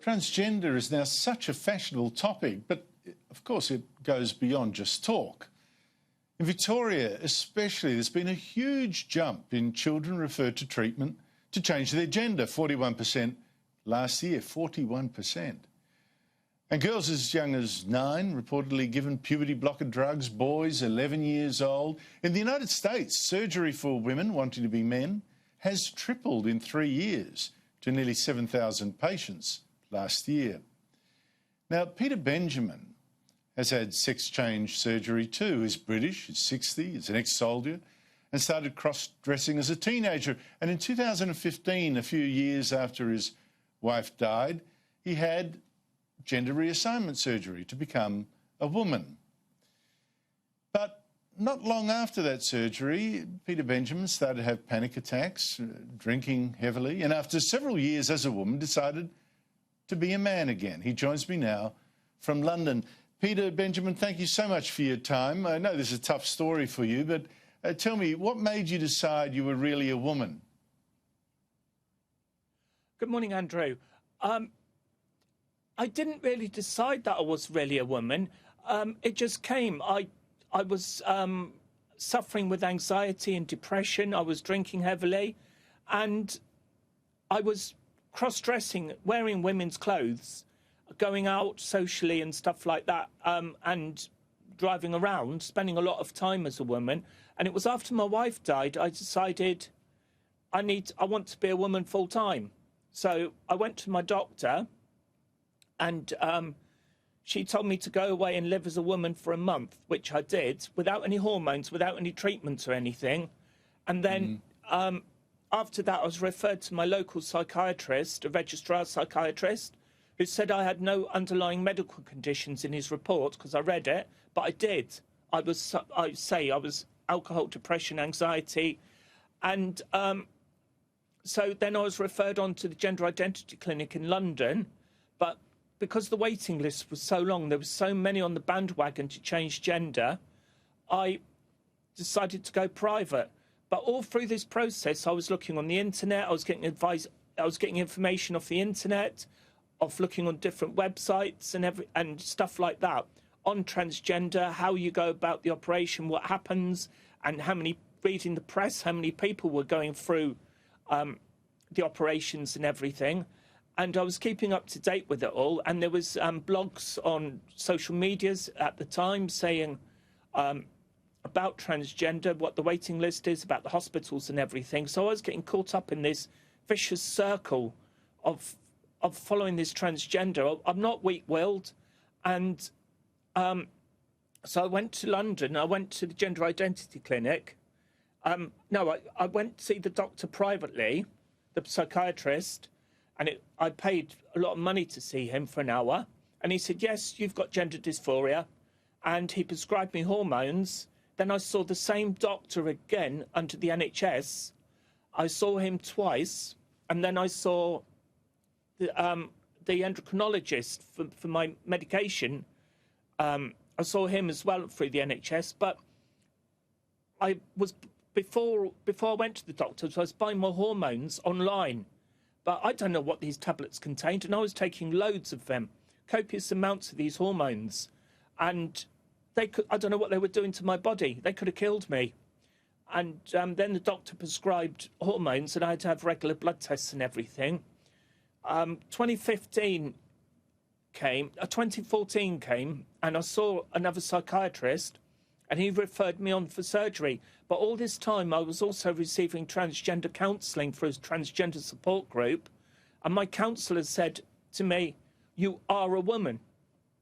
Transgender is now such a fashionable topic, but of course it goes beyond just talk. In Victoria especially, there's been a huge jump in children referred to treatment to change their gender, 41% last year, 41%. And girls as young as 9 reportedly given puberty blocker drugs, boys 11 years old. In the United States, surgery for women wanting to be men has tripled in 3 years to nearly 7,000 patients last year. Now, Peter Benjamin has had sex change surgery too. He's British, he's 60, he's an ex-soldier, and started cross-dressing as a teenager. And in 2015, a few years after his wife died, he had gender reassignment surgery to become a woman. But not long after that surgery, Peter Benjamin started to have panic attacks, drinking heavily, and after several years as a woman, decided to be a man again. He joins me now from London. Peter Benjamin, thank you so much for your time. I know this is a tough story for you, but tell me, what made you decide you were really a woman? Good morning, Andrew. I didn't really decide that I was really a woman. It just came. I was suffering with anxiety and depression. I was drinking heavily, and I was cross-dressing, wearing women's clothes, going out socially and stuff like that, and driving around, spending a lot of time as a woman. And it was after my wife died, I decided I want to be a woman full time. So I went to my doctor, and she told me to go away and live as a woman for a month, which I did, without any hormones, without any treatment or anything. And then after that, I was referred to my local psychiatrist, a registrar psychiatrist, who said I had no underlying medical conditions in his report, because I read it, but I did. I was alcohol, depression, anxiety. And so then I was referred on to the Gender Identity Clinic in London, but because the waiting list was so long, there were so many on the bandwagon to change gender, I decided to go private. But all through this process, I was looking on the internet, I was getting advice, I was getting information off the internet, of looking on different websites and stuff like that on transgender, how you go about the operation, what happens, and reading the press, how many people were going through the operations and everything. And I was keeping up to date with it all. And there was blogs on social medias at the time saying about transgender, what the waiting list is, about the hospitals and everything. So I was getting caught up in this vicious circle of following this transgender. I'm not weak-willed. And so I went to London. I went to the Gender Identity Clinic. No, I went to see the doctor privately, the psychiatrist, and I paid a lot of money to see him for an hour. And he said, yes, you've got gender dysphoria. And he prescribed me hormones. Then I saw the same doctor again under the NHS. I saw him twice. And then I saw the endocrinologist for my medication. I saw him as well through the NHS. But I was, before I went to the doctors, I was buying my hormones online. But I don't know what these tablets contained, and I was taking loads of them, copious amounts of these hormones. And I don't know what they were doing to my body. They could have killed me. And then the doctor prescribed hormones, and I had to have regular blood tests and everything. 2014 came, and I saw another psychiatrist, and he referred me on for surgery. But all this time, I was also receiving transgender counselling through a transgender support group. And my counsellor said to me, you are a woman.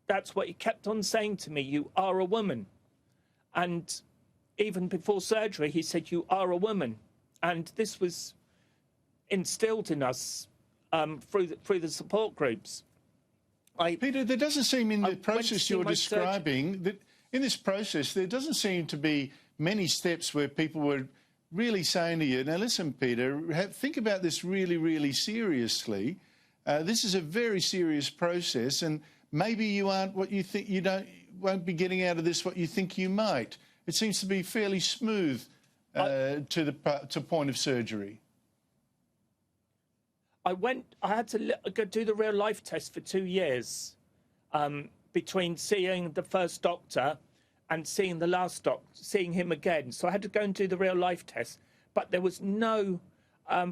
That's what he kept on saying to me, you are a woman. And even before surgery, he said, you are a woman. And this was instilled in us through the support groups. Peter, there doesn't seem in the process you're describing, that in this process, there doesn't seem to be many steps where people were really saying to you, now listen, Peter, think about this really, really seriously. This is a very serious process, and maybe you aren't what you think, won't be getting out of this what you think you might. It seems to be fairly smooth to point of surgery. I had to go do the real life test for 2 years between seeing the first doctor and seeing the last doctor, seeing him again. So I had to go and do the real life test. But there was no,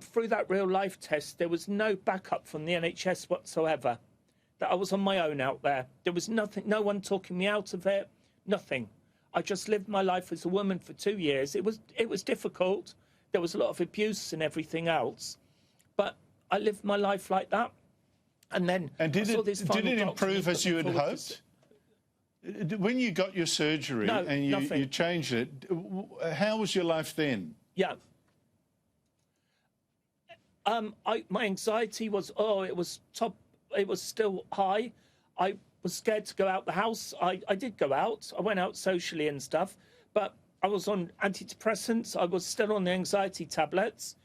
through that real life test, there was no backup from the NHS whatsoever. That I was on my own out there. There was nothing, no one talking me out of it, nothing. I just lived my life as a woman for 2 years. It was difficult. There was a lot of abuse and everything else. But I lived my life like that. And then did it improve as you had hoped? When you got your surgery and you changed it, how was your life then? Yeah. My anxiety was, it was still high. I was scared to go out the house. I did go out. I went out socially and stuff, but I was on antidepressants. I was still on the anxiety tablets.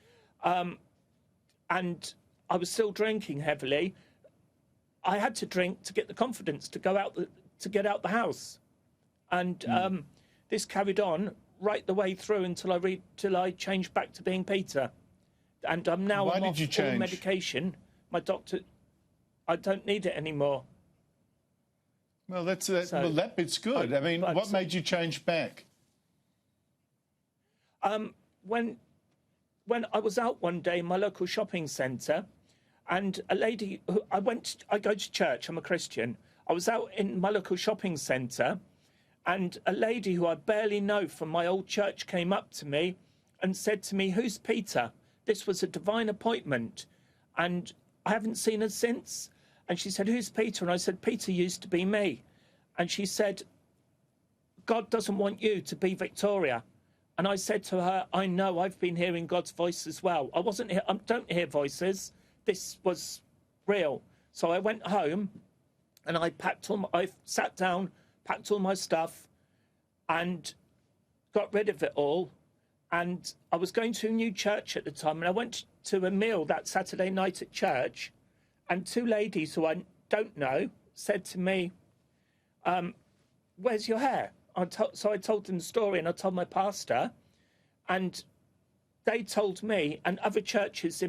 And I was still drinking heavily. I had to drink to get the confidence to go out, to get out the house. And this carried on right the way through until I changed back to being Peter. And I'm now off all medication. My doctor, I don't need it anymore. Well, that bit's good. I mean, what made you change back? When I was out one day in my local shopping centre, and a lady I go to church. I'm a Christian. I was out in my local shopping centre, and a lady who I barely know from my old church came up to me and said to me, "Who's Peter?" This was a divine appointment, and I haven't seen her since. And she said, "Who's Peter?" And I said, "Peter used to be me." And she said, "God doesn't want you to be Victoria." And I said to her, "I know, I've been hearing God's voice as well. I don't hear voices. This was real." So I went home and I sat down, packed all my stuff and got rid of it all. And I was going to a new church at the time, and I went to a meal that Saturday night at church, and two ladies who I don't know said to me, "Where's your hair?" So I told them the story, and I told my pastor, and they told me, and other churches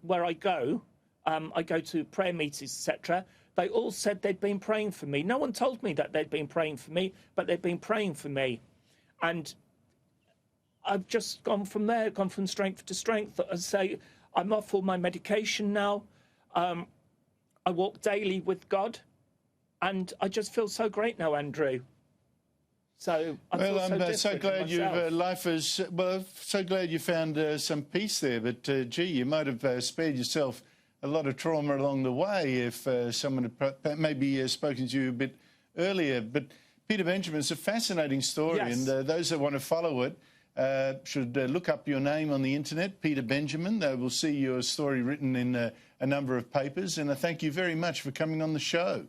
where I go to prayer meetings, etc., they all said they'd been praying for me. No one told me that they'd been praying for me, but they'd been praying for me. And I've just gone from there, gone from strength to strength. I say I'm off all my medication now. I walk daily with God, and I just feel so great now, Andrew. So I'm so glad so glad you found some peace there. But gee, you might have spared yourself a lot of trauma along the way if someone had maybe spoken to you a bit earlier. But Peter Benjamin's a fascinating story, yes. And those that want to follow it should look up your name on the internet, Peter Benjamin. They will see your story written in a number of papers. And I thank you very much for coming on the show.